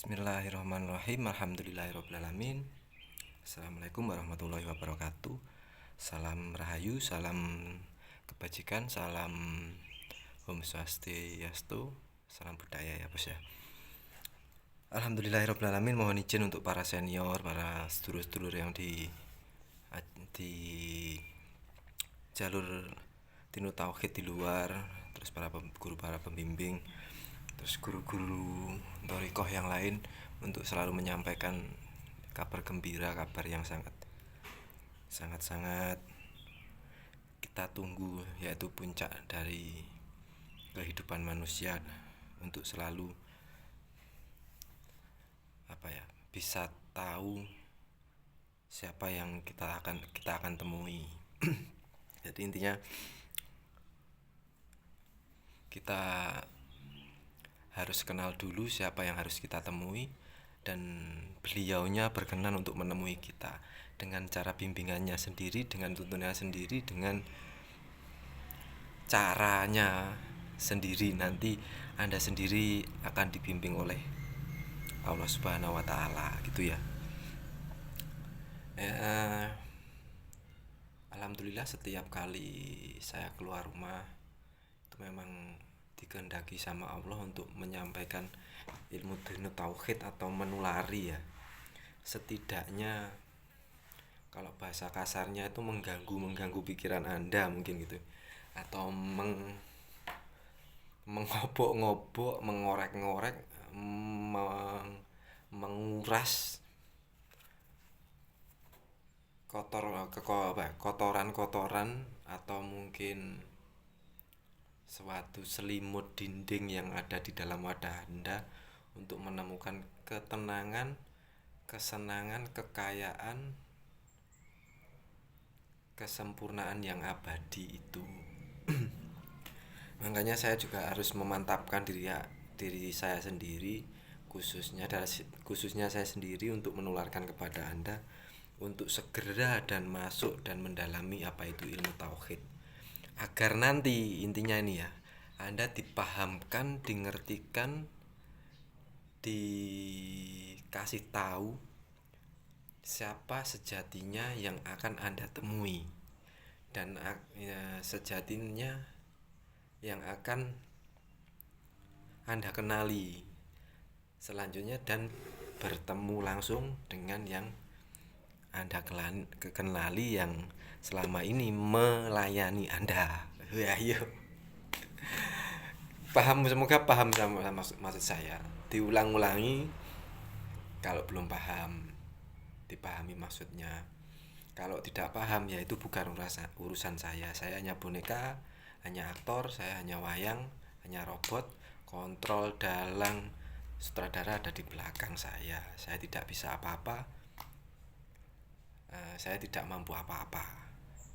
Bismillahirrahmanirrahim. Alhamdulillahirrabbilalamin. Assalamualaikum warahmatullahi wabarakatuh. Salam rahayu, salam kebajikan, salam Om Swastiastu, salam budaya ya bos ya. Alhamdulillahirrabbilalamin. Mohon izin untuk para senior, para sedulur-sedulur yang di jalur Tinu Tauhid di luar, terus para guru, para pembimbing, terus guru-guru Thorikoh yang lain, untuk selalu menyampaikan kabar gembira, kabar yang sangat kita tunggu, yaitu puncak dari kehidupan manusia, untuk selalu bisa tahu siapa yang kita akan temui. Jadi intinya kita harus kenal dulu siapa yang harus kita temui, dan beliaunya berkenan untuk menemui kita dengan cara bimbingannya sendiri, dengan tuntunannya sendiri, dengan caranya sendiri. Nanti Anda sendiri akan dibimbing oleh Allah Subhanahu wa Ta'ala, gitu ya. Alhamdulillah, setiap kali saya keluar rumah itu memang dikehendaki sama Allah untuk menyampaikan ilmu Tinu Tauhid atau menulari ya. Setidaknya kalau bahasa kasarnya itu mengganggu pikiran Anda mungkin gitu, atau mengobok-ngobok, mengorek-ngorek, menguras kotoran-kotoran, atau mungkin suatu selimut dinding yang ada di dalam wadah Anda, untuk menemukan ketenangan, kesenangan, kekayaan, kesempurnaan yang abadi itu. Makanya saya juga harus memantapkan diri saya sendiri, khususnya saya sendiri, untuk menularkan kepada Anda untuk segera dan masuk dan mendalami apa itu ilmu tauhid, agar nanti intinya ini ya, Anda dipahamkan, dingertikan, dikasih tahu siapa sejatinya yang akan Anda temui, dan sejatinya yang akan Anda kenali selanjutnya, dan bertemu langsung dengan yang Anda kenali, yang selama ini melayani Anda. Ayo. Paham, semoga paham sama maksud saya. Diulang-ulangi kalau belum paham, dipahami maksudnya. Kalau tidak paham, ya itu bukan urusan saya. Saya hanya boneka, hanya aktor, saya hanya wayang, hanya robot, kontrol, dalang, sutradara ada di belakang saya. Saya tidak bisa apa-apa, saya tidak mampu apa-apa,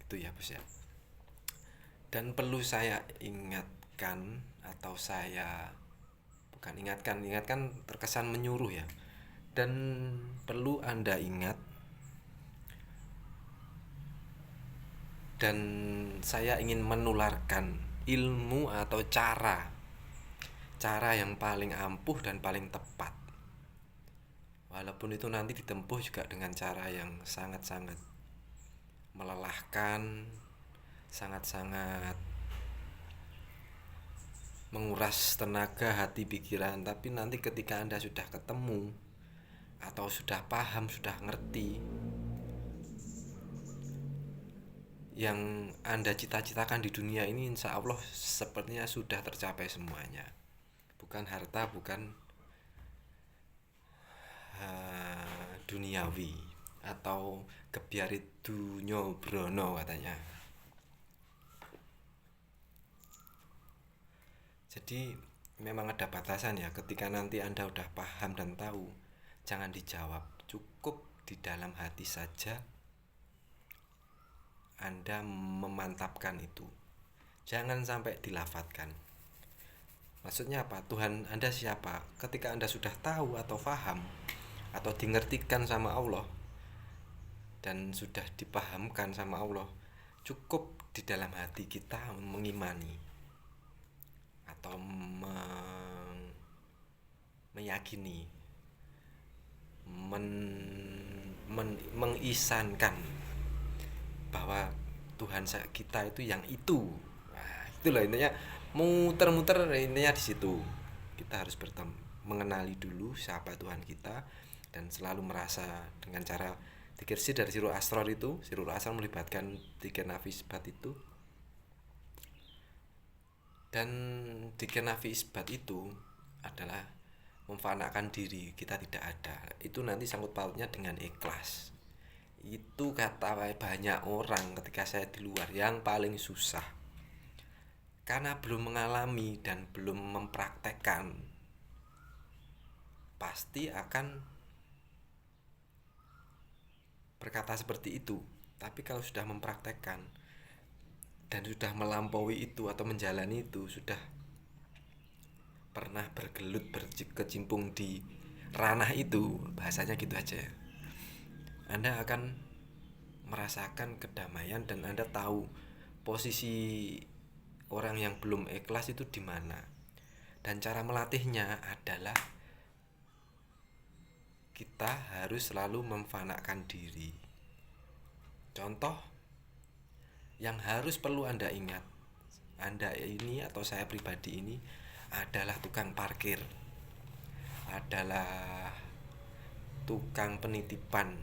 itu ya bos ya. Dan perlu saya ingatkan, atau saya bukan ingatkan terkesan menyuruh ya, dan perlu Anda ingat, dan saya ingin menularkan ilmu atau cara yang paling ampuh dan paling tepat, walaupun itu nanti ditempuh juga dengan cara yang sangat-sangat melelahkan, sangat-sangat menguras tenaga, hati, pikiran. Tapi nanti ketika Anda sudah ketemu, atau sudah paham, sudah ngerti, yang Anda cita-citakan di dunia ini, insya Allah sepertinya sudah tercapai semuanya. Bukan harta, bukan duniawi, atau kebiarit dunyo brono katanya. Jadi memang ada batasan ya. Ketika nanti Anda udah paham dan tahu, jangan dijawab, cukup di dalam hati saja Anda memantapkan itu. Jangan sampai dilafadzkan. Maksudnya apa? Tuhan Anda siapa? Ketika Anda sudah tahu atau paham, atau dingertikan sama Allah, dan sudah dipahamkan sama Allah, cukup di dalam hati kita mengimani atau meyakini mengisankan bahwa Tuhan kita itu yang itu. Nah, itulah intinya, muter-muter intinya di situ. Kita harus mengenali dulu siapa Tuhan kita, dan selalu merasa dengan cara dikirsi dari Sirul Asrar itu. Sirul Asrar melibatkan 3 nafis isbat itu, dan 3 nafis isbat itu adalah memfanakan diri, kita tidak ada. Itu nanti sangkut pautnya dengan ikhlas. Itu kata banyak orang ketika saya di luar yang paling susah, karena belum mengalami dan belum mempraktekkan. Pasti akan berkata seperti itu. Tapi kalau sudah mempraktekkan dan sudah melampaui itu atau menjalani itu, sudah pernah bergelut berkecimpung di ranah itu, bahasanya gitu aja, Anda akan merasakan kedamaian, dan Anda tahu posisi orang yang belum ikhlas itu di mana. Dan cara melatihnya adalah kita harus selalu memfanakan diri. Contoh yang harus perlu Anda ingat, Anda ini atau saya pribadi ini adalah tukang parkir, adalah tukang penitipan.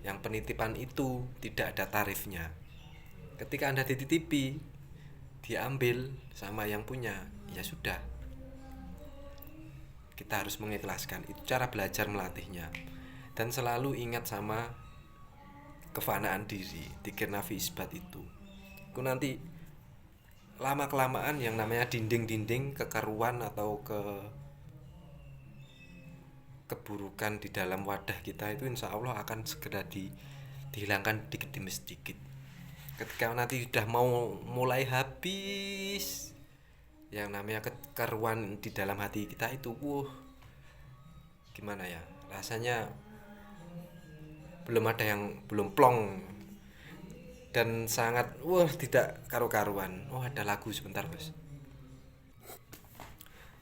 Yang penitipan itu tidak ada tarifnya. Ketika Anda dititipi, diambil sama yang punya, ya sudah, kita harus mengikhlaskan. Itu cara belajar melatihnya. Dan selalu ingat sama kefanaan diri, 3 nafis isbat itu. Itu nanti lama kelamaan yang namanya dinding-dinding kekeruan atau keburukan di dalam wadah kita itu insya Allah akan segera dihilangkan dikit demi sedikit. Ketika nanti sudah mau mulai habis yang namanya kekeruan di dalam hati kita itu, gimana ya, rasanya belum ada yang belum plong, dan sangat tidak karu-karuan. Ada lagu sebentar bos.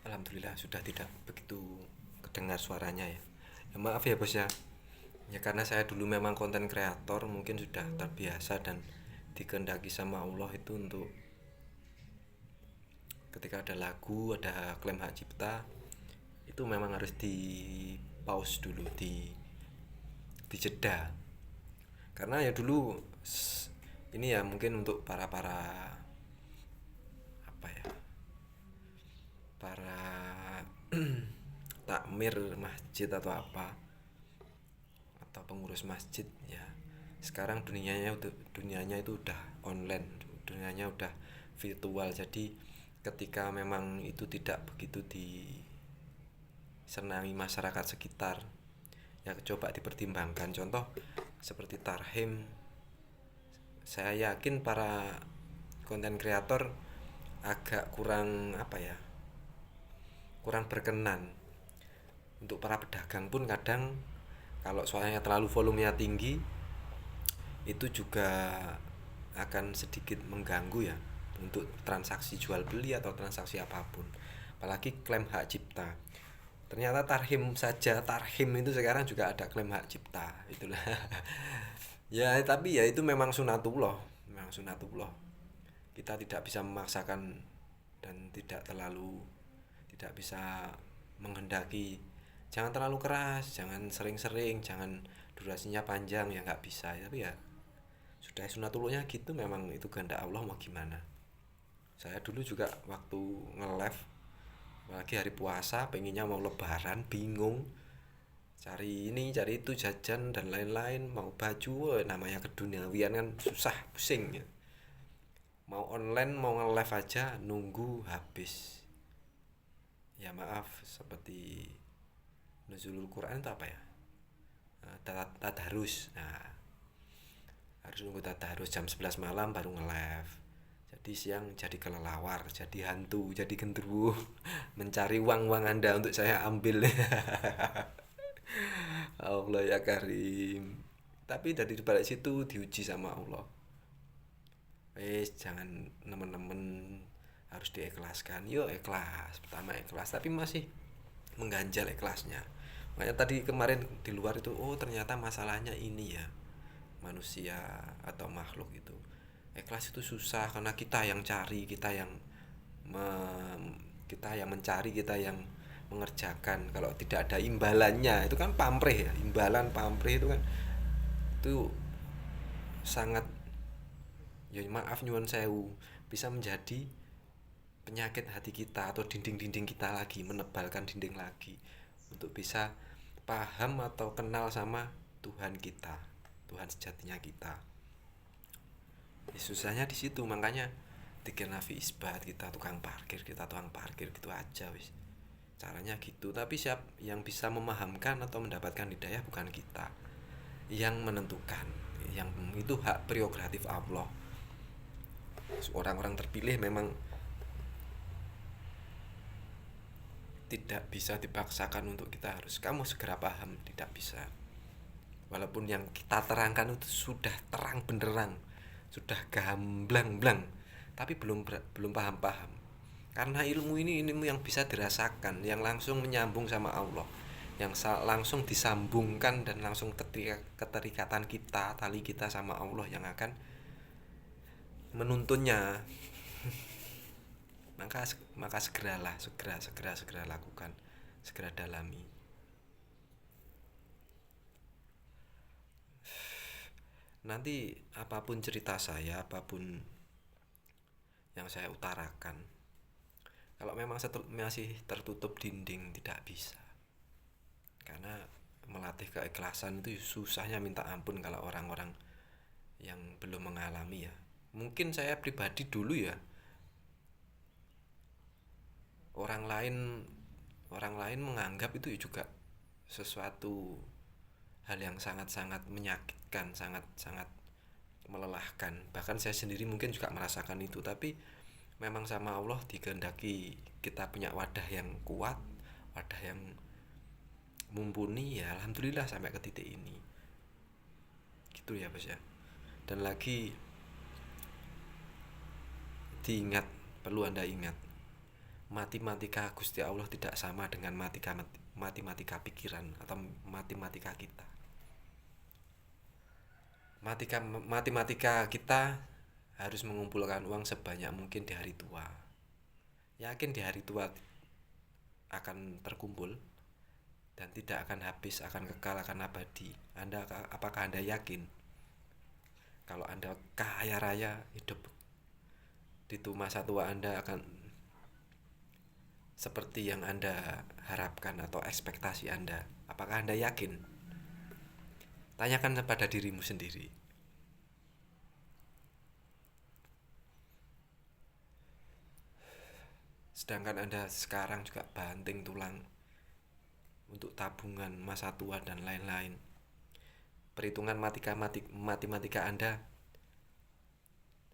Alhamdulillah sudah tidak begitu kedengar suaranya ya. Maaf ya bos ya. Ya karena saya dulu memang konten kreator, mungkin sudah terbiasa dan dikehendaki sama Allah itu untuk ketika ada lagu, ada klaim hak cipta, itu memang harus di pause dulu, dijeda. Karena ya dulu ini ya mungkin untuk para apa ya, para takmir masjid atau apa, atau pengurus masjid ya, sekarang dunianya itu udah online, dunianya udah virtual. Jadi ketika memang itu tidak begitu disenangi masyarakat sekitar, ya coba dipertimbangkan. Contoh seperti tarhim, saya yakin para konten kreator agak kurang kurang berkenan. Untuk para pedagang pun kadang kalau soalnya terlalu volumenya tinggi, itu juga akan sedikit mengganggu ya untuk transaksi jual beli atau transaksi apapun, apalagi klaim hak cipta. Ternyata tarhim itu sekarang juga ada klaim hak cipta, itulah. Ya tapi ya itu memang sunatullah. Kita tidak bisa memaksakan dan tidak bisa menghendaki. Jangan terlalu keras, jangan sering-sering, jangan durasinya panjang, ya nggak bisa. Tapi ya sudah sunatullahnya gitu, memang itu kehendak Allah, mau gimana. Saya dulu juga waktu nge-live, apalagi hari puasa, pengennya mau lebaran, bingung, cari ini cari itu, jajan dan lain-lain, mau baju, namanya keduniawian kan susah, pusing ya. Mau online, mau nge-live aja nunggu habis. Ya maaf, seperti nuzulul Quran itu apa ya, tadarus. Nah, harus nunggu tadarus jam 11 malam baru nge-live. Jadi siang jadi kelelawar, jadi hantu, jadi genderuwo mencari uang Anda untuk saya ambil. Allah ya Karim. Tapi dari balik situ diuji sama Allah. Jangan teman-teman harus diikhlaskan. Yo ikhlas, pertama ikhlas, tapi masih mengganjal ikhlasnya. Makanya tadi kemarin di luar itu, oh ternyata masalahnya ini ya, manusia atau makhluk itu. Ikhlas itu susah karena kita yang cari, kita yang mencari, kita yang mengerjakan. Kalau tidak ada imbalannya itu kan pamrih ya, imbalan pamrih itu kan itu sangat, ya maaf nyuwun sewu, bisa menjadi penyakit hati kita atau dinding-dinding kita lagi, menebalkan dinding lagi untuk bisa paham atau kenal sama Tuhan kita, Tuhan sejatinya kita. Ya, susahnya di situ, makanya dikir nafi isbat, kita tukang parkir, gitu aja wis. Caranya gitu, tapi siap yang bisa memahamkan atau mendapatkan hidayah bukan kita yang menentukan. Yang itu hak prerogatif Allah. Orang-orang terpilih memang tidak bisa dipaksakan untuk kita harus kamu segera paham, tidak bisa. Walaupun yang kita terangkan itu sudah terang benderang, sudah gamblang-blang, tapi belum paham-paham. Karena ilmu ini ilmu yang bisa dirasakan, yang langsung menyambung sama Allah, yang langsung disambungkan dan langsung keterikatan kita, tali kita sama Allah yang akan menuntunnya. maka segera lakukan, segera dalami. Nanti apapun cerita saya, apapun yang saya utarakan, kalau memang masih tertutup dinding, tidak bisa. Karena melatih keikhlasan itu susahnya minta ampun kalau orang-orang yang belum mengalami ya. Mungkin saya pribadi dulu ya, orang lain orang lain menganggap itu juga sesuatu hal yang sangat-sangat menyakitkan, sangat-sangat melelahkan. Bahkan saya sendiri mungkin juga merasakan itu, tapi memang sama Allah dikehendaki kita punya wadah yang kuat, wadah yang mumpuni, ya alhamdulillah sampai ke titik ini. Gitu ya Bos ya. Dan lagi diingat, perlu Anda ingat, matematika Gusti Allah tidak sama dengan matematika pikiran atau matematika kita. Matematika kita harus mengumpulkan uang sebanyak mungkin di hari tua. Yakin di hari tua akan terkumpul dan tidak akan habis, akan kekal, akan abadi. Apakah Anda yakin? Kalau Anda kaya raya hidup di masa tua Anda akan seperti yang Anda harapkan atau ekspektasi Anda? Apakah Anda yakin? Tanyakan kepada dirimu sendiri. Sedangkan Anda sekarang juga banting tulang untuk tabungan masa tua dan lain-lain. Perhitungan matematika Anda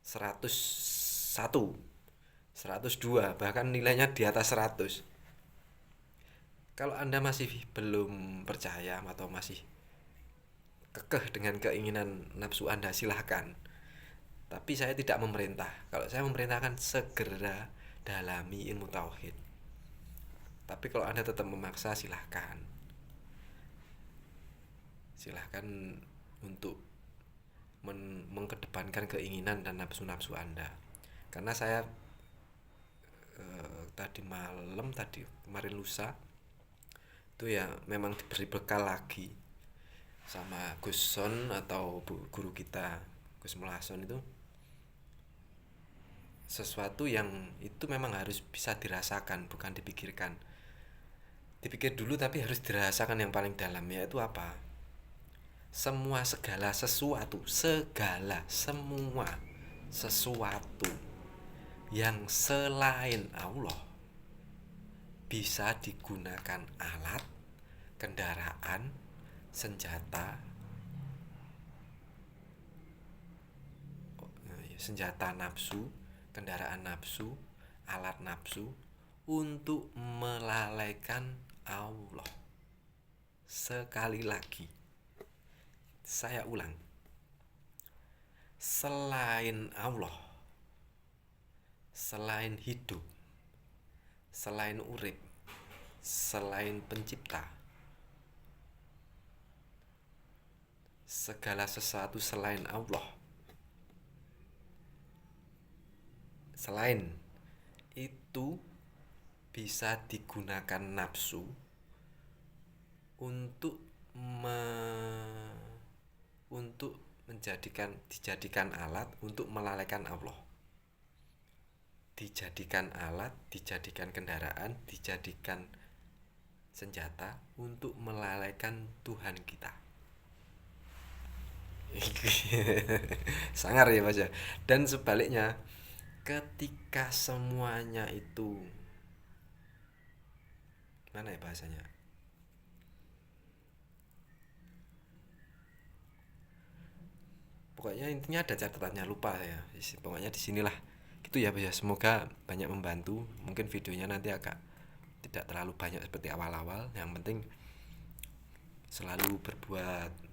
101, 102, bahkan nilainya di atas 100. Kalau Anda masih belum percaya atau masih kekeh dengan keinginan nafsu Anda, silahkan. Tapi saya tidak memerintah. Kalau saya memerintahkan segera dalami ilmu tauhid. Tapi kalau Anda tetap memaksa, silahkan. Silahkan untuk mengkedepankan keinginan dan nafsu-nafsu Anda. Karena saya kemarin lusa itu ya memang diberi bekal lagi sama Gus Son atau guru kita Gus Mulason, itu sesuatu yang itu memang harus bisa dirasakan, bukan dipikirkan. Dipikir dulu tapi harus dirasakan yang paling dalam, yaitu apa? Semua segala sesuatu yang selain Allah bisa digunakan alat, kendaraan, senjata nafsu, kendaraan nafsu, alat nafsu untuk melalaikan Allah. Sekali lagi, saya ulang, selain Allah, selain hidup, selain urip, selain pencipta, segala sesuatu selain Allah, selain itu bisa digunakan nafsu untuk untuk dijadikan alat untuk melalaikan Allah. Dijadikan alat, dijadikan kendaraan, dijadikan senjata untuk melalaikan Tuhan kita. Sangar ya Mas ya. Dan sebaliknya, ketika semuanya itu, gimana ya bahasanya, pokoknya intinya ada catatannya, lupa ya, pokoknya disinilah gitu ya Mas ya. Semoga banyak membantu. Mungkin videonya nanti agak tidak terlalu banyak seperti awal-awal. Yang penting selalu berbuat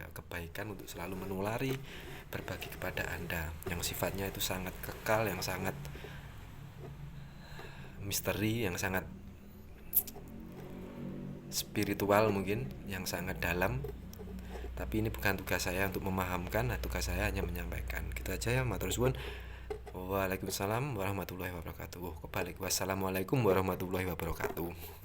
kebaikan untuk selalu menulari, berbagi kepada Anda yang sifatnya itu sangat kekal, yang sangat misteri, yang sangat spiritual, mungkin yang sangat dalam. Tapi ini bukan tugas saya untuk memahamkan, tugas saya hanya menyampaikan. Gitu aja ya, matur suwun. Waalaikumsalam warahmatullahi wabarakatuh. Kebalik, wassalamualaikum warahmatullahi wabarakatuh.